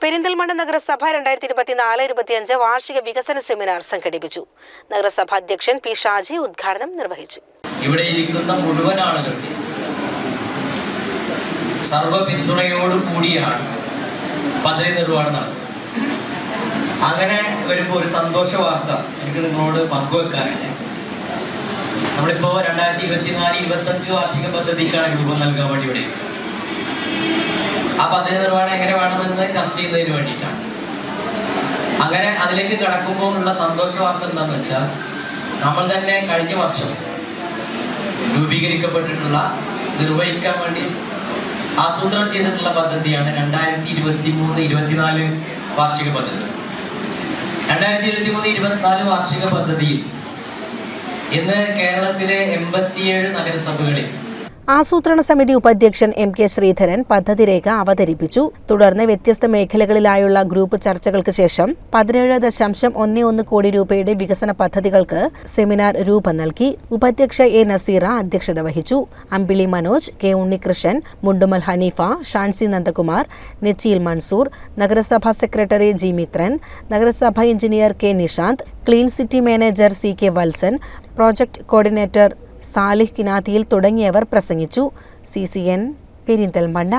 പെരിന്തൽമണ്ണ നഗരസഭ 2024-25 വാർഷിക വികസന സെമിനാർ സംഘടിപ്പിച്ചു. നഗരസഭ അധ്യക്ഷൻ പി ഷാജി ഉദ്ഘാടനം നിർവഹിച്ചു. ഇവിടെ ഇരിക്കുന്ന മുഴുവൻ ആളുകൾക്കും സർവ പിന്തുണയോടുകൂടിയാണ് പദ്ധതി നിർവഹണം. അങ്ങനെ വരുമ്പോൾ ഒരു സന്തോഷ വാർത്ത എനിക്ക് നിങ്ങളോട് പങ്കുവെക്കാനുണ്ട്. നമ്മളിപ്പോ 2024-25 വാർഷിക പദ്ധതിക്കാണ് രൂപം നൽകാൻ വേണ്ടി ഇവിടെ ആ പദ്ധതി നിർവഹണം എങ്ങനെ വേണമെന്ന് ചർച്ച ചെയ്യുന്നതിന് വേണ്ടിയിട്ടാണ്. അങ്ങനെ അതിലേക്ക് കടക്കുമ്പോൾ ഉള്ള സന്തോഷ വാർത്ത എന്താണെന്ന് വെച്ചാൽ, നമ്മൾ തന്നെ കഴിഞ്ഞ വർഷം രൂപീകരിക്കപ്പെട്ടിട്ടുള്ള നിർവഹിക്കാൻ വേണ്ടി ആസൂത്രണം ചെയ്തിട്ടുള്ള പദ്ധതിയാണ് 2023-24 വാർഷിക പദ്ധതി. 2023-24 വാർഷിക പദ്ധതിയിൽ ഇന്ന് കേരളത്തിലെ 87 നഗരസഭകളിൽ ആസൂത്രണ സമിതി ഉപാധ്യക്ഷൻ MK ശ്രീധരൻ പദ്ധതി രേഖ അവതരിപ്പിച്ചു. തുടർന്ന് വ്യത്യസ്ത മേഖലകളിലായുള്ള ഗ്രൂപ്പ് ചർച്ചകൾക്ക് ശേഷം 17.11 കോടി രൂപയുടെ വികസന പദ്ധതികൾക്ക് സെമിനാർ രൂപം നൽകി. ഉപാധ്യക്ഷ A. നസീറ അധ്യക്ഷത വഹിച്ചു. അമ്പിളി മനോജ്, K. ഉണ്ണികൃഷ്ണൻ, മുണ്ടുമൽ ഹനീഫ, ഷാൻസി നന്ദകുമാർ, നെച്ചിയിൽ മൻസൂർ, നഗരസഭാ സെക്രട്ടറി G. മിത്രൻ, നഗരസഭാ engineer K. Nishanth, clean city manager CK Valsan, project coordinator Salih Kinathiyil തുടങ്ങിയവർ പ്രസംഗിച്ചു. CCN പെരിന്തൽമണ്ണ.